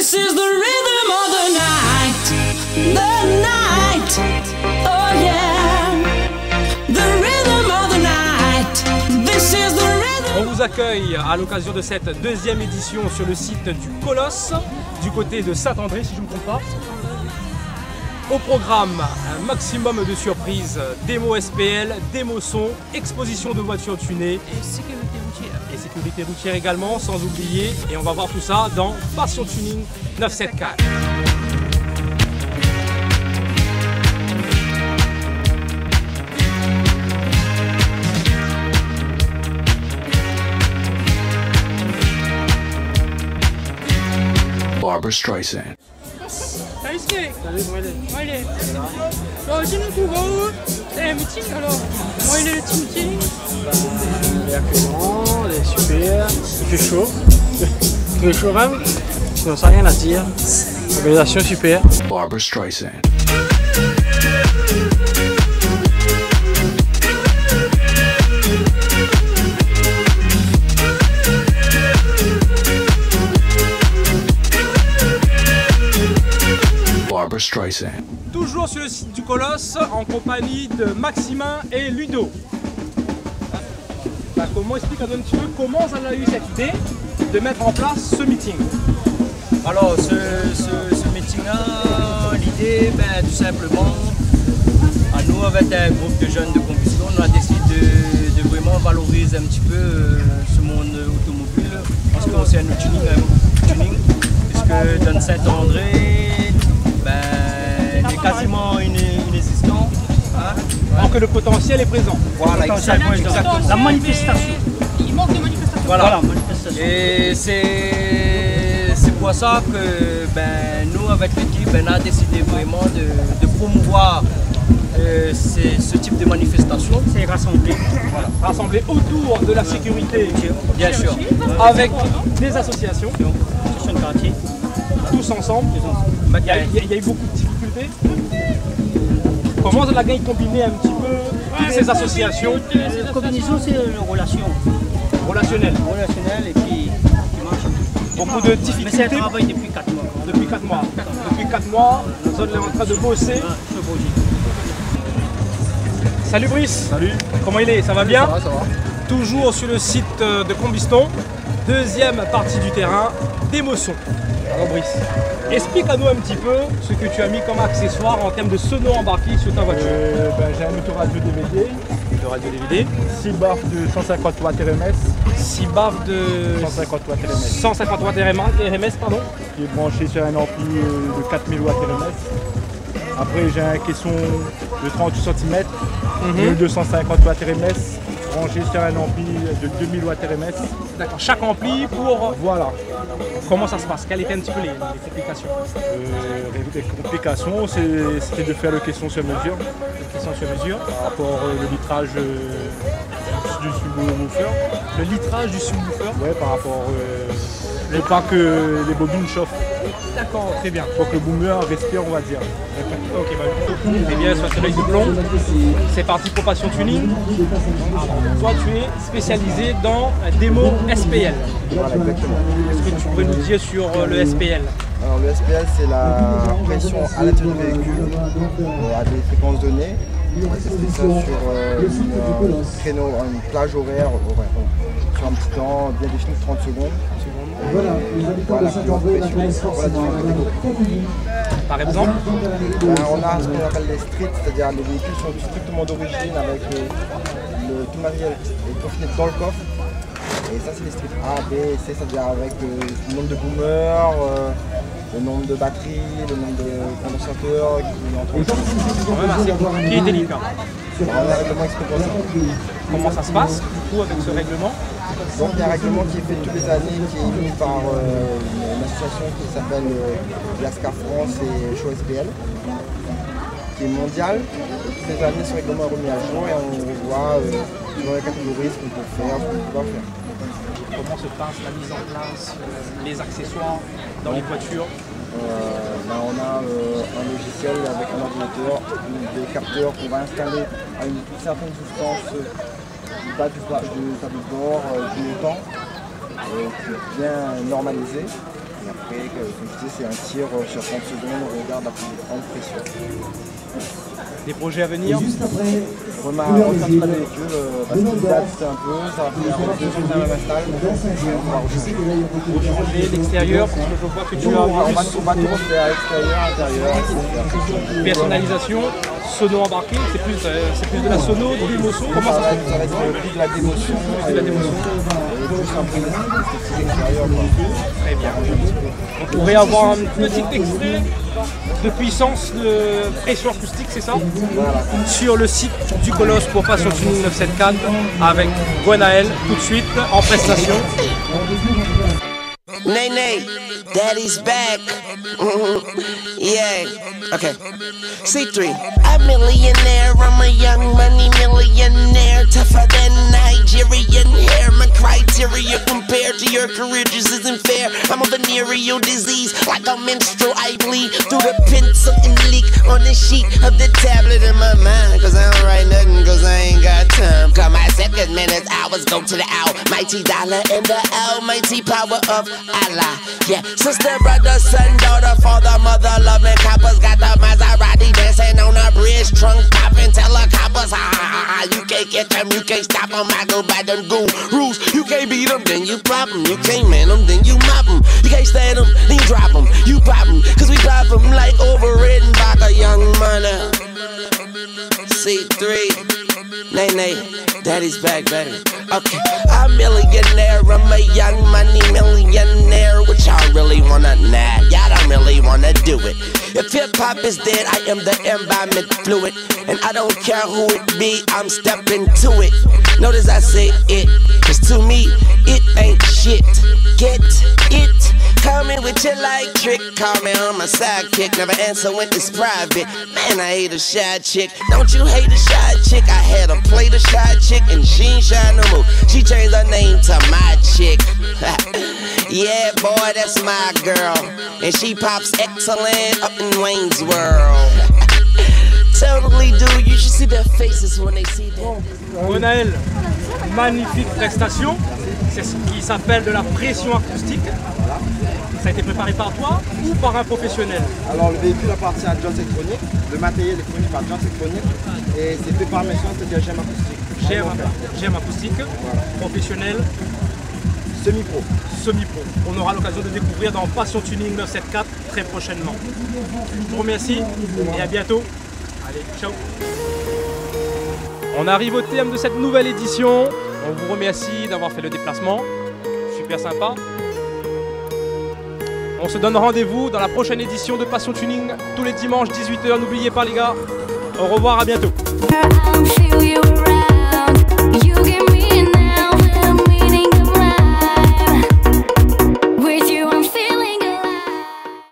This is the rhythm of the night, oh yeah, the rhythm of the night, this is the rhythm. On vous accueille à l'occasion de cette deuxième édition sur le site du Colosse, du côté de Saint-André si je ne me trompe pas. Au programme, un maximum de surprises, démo SPL, démo son, exposition de voitures tunées et sécurité routière. Et sécurité routière également, sans oublier. Et on va voir tout ça dans Passion Tuning 974. Barbra Streisand. Salut, moi il est. Alors, sinon, pour vous, c'est un meeting alors. Moi il est le meeting. Il est accueillant, il est super, il fait chaud. Il fait chaud même, sinon ça n'a rien à dire. Organisation super. Barbra Streisand. Barbra Streisand. Toujours sur le site du Colosse, en compagnie de Maximin et Ludo. Comment explique-nous un petit peu comment ça a eu cette idée de mettre en place ce meeting? Alors ce meeting-là, l'idée, tout simplement, à nous avec un groupe de jeunes de combustion, on a décidé de vraiment valoriser un petit peu ce monde automobile en ce qui concerne le tuning, puisque dans Saint-André, il est quasiment inexistant. Hein? Alors que le potentiel est présent. Voilà, exactement. La manifestation. Il manque de manifestation. Voilà. Et c'est pour ça que nous, avec l'équipe, on a décidé vraiment de promouvoir ce type de manifestation. C'est rassemblé. Voilà. Rassemblés autour de la sécurité, Bien sûr. avec des associations, Sur le quartier. tous ensemble. Il y a eu beaucoup de difficultés. Comment la gang combiner un petit peu toutes ces associations La combinaison, c'est une relation. relationnelles? Relationnelle et puis qui marche. Beaucoup de Mais c'est difficultés un travail depuis 4 mois. depuis 4 mois. Depuis 4 mois, nous sommes en train de bosser. Ce projet. Salut Brice. Salut. Comment il est? Ça va bien? Ça va. Toujours sur le site de Combiston. Deuxième partie du terrain, démo son. Alors Brice, explique à nous un petit peu ce que tu as mis comme accessoire en termes de sono embarqué sur ta voiture. J'ai un autoradio DVD, De radio DVD, 6 baffes de 150 watts RMS, 6 baffes de 150 watts RMS, 150 watts RMS, pardon. qui est branché sur un ampli de 4000 watts RMS. Après j'ai un caisson de 38 cm, de 250 watts RMS, branché sur un ampli de 2000 watts RMS. D'accord, chaque ampli pour... Voilà. Comment ça se passe? Quelles étaient un petit peu les complications? Les complications, c'était de faire le caisson sur mesure Les questions sur mesure. par rapport au litrage du subwoofer. Le litrage du subwoofer. Ouais, par rapport faut pas que les bobines chauffent, D'accord, très bien. faut que le boomer respire, on va dire. Ok, eh bien, sur ce l'œil de plomb, c'est parti pour Passion Tuning. Alors, toi, tu es spécialisé dans démo SPL. Voilà, exactement. Est-ce que tu pourrais nous dire sur le SPL? Alors le SPL, c'est la pression à l'intérieur du véhicule à des fréquences données. On va tester ça sur un créneau, une plage horaire, sur un petit temps bien défini de 30 secondes. Voilà, pression relativement. Par exemple? On a ce qu'on appelle les streets, c'est-à-dire les véhicules sont strictement d'origine avec tout le matériel est confiné dans le coffre. Et ça c'est les streets A, B, C, c'est-à-dire avec le nombre de boomers, le nombre de batteries, le nombre de condensateurs qui entrent. C'est quand même assez compliqué et délicat. On a un règlement exprès pour ça. Comment ça se passe du coup avec ce règlement? Donc il y a un règlement qui est fait toutes les années, qui est émis par une association qui s'appelle Lascar France et Show SPL, qui est mondiale. Toutes les années ce règlement est remis à jour et on voit dans les catégories ce qu'on peut faire, ce qu'on ne peut pas faire. Comment se passe la mise en place, les accessoires dans les voitures? On a un logiciel avec un ordinateur, des capteurs qu'on va installer à une certaine distance du bas du tableau de bord, du montant, qui est bien normalisé. Et après, comme je disais, c'est un tir sur 30 secondes, on regarde la pression. Des projets à venir? On a refaire le véhicule, parce qu'il date un peu, ça va faire 2 ans dans la Mastal, donc on va Changer l'extérieur, parce que je vois que tu as on va tout refaire, extérieur, intérieur, etc. personnalisation, sono embarqué, c'est plus de la sono, de l'émotion. Comment ça se fait? Ça va être plus de la démotion, de la démotion. Et plus un peu l'esthétique extérieure. Très bien. On pourrait avoir un petit extrait de puissance de pression acoustique, c'est ça? Voilà. Sur le site du Colosse pour Passion Tuning 974 avec Gwenaël tout de suite en prestation. Nay, nay, daddy's back. Yeah, okay. C3. I'm a millionaire, I'm a young money millionaire. Tougher than Nigerian hair. My criteria compared to your career just isn't fair. I'm a venereal disease, like a menstrual. I bleed through the pencil and leak on the sheet of the tablet in my mind. Cause I don't write nothing, cause I ain't got time. Cause my seconds, minutes, hours go to the almighty dollar and the almighty power of Allah. Yeah, sister, brother, son, daughter, father, mother, loving coppers. Got the Maserati dancing on a bridge, trunk popping, tell the coppers, ha ha ha. You can't catch them, you can't stop them. I go by them gurus. You can't beat them, then you pop them. You can't man them, then you mop them. You can't stand them, then you drop them. You pop them, cause we pop them like overridden by a young money. C3, nay, nay, daddy's back better. Okay, I'm a millionaire, I'm a young money millionaire. What y'all really wanna nah, y'all don't really wanna do it. If hip hop is dead, I am the environment fluid. And I don't care who it be, I'm stepping to it. Notice I say it, cause to me, it ain't shit. Get it? Coming with your like trick, call me on my sidekick. Never answer when it's private. Man, I hate a shy chick. Don't you hate a shy chick? I had a plate of shy chick and she ain't shy no more. She changed her name to my chick. Yeah, boy, that's my girl. And she pops excellent up in Wayne's World. Totally, dude, you should see their faces when they see that. Gwenaël, magnifique prestation. C'est ce qui s'appelle de la pression acoustique. Ça a été préparé par toi ou par un professionnel? Alors le véhicule appartient à Jones Electronic, le matériel est fourni par Jones Electronic et c'est fait par maison, c'est-à-dire GM acoustique. GM acoustique, voilà. Professionnel. Semi-pro. Semi-pro. On aura l'occasion de découvrir dans Passion Tuning 974 très prochainement. Je vous remercie et à bientôt. Allez, ciao. On arrive au terme de cette nouvelle édition. On vous remercie d'avoir fait le déplacement. Super sympa. On se donne rendez-vous dans la prochaine édition de Passion Tuning tous les dimanches 18 h. N'oubliez pas les gars. Au revoir, à bientôt.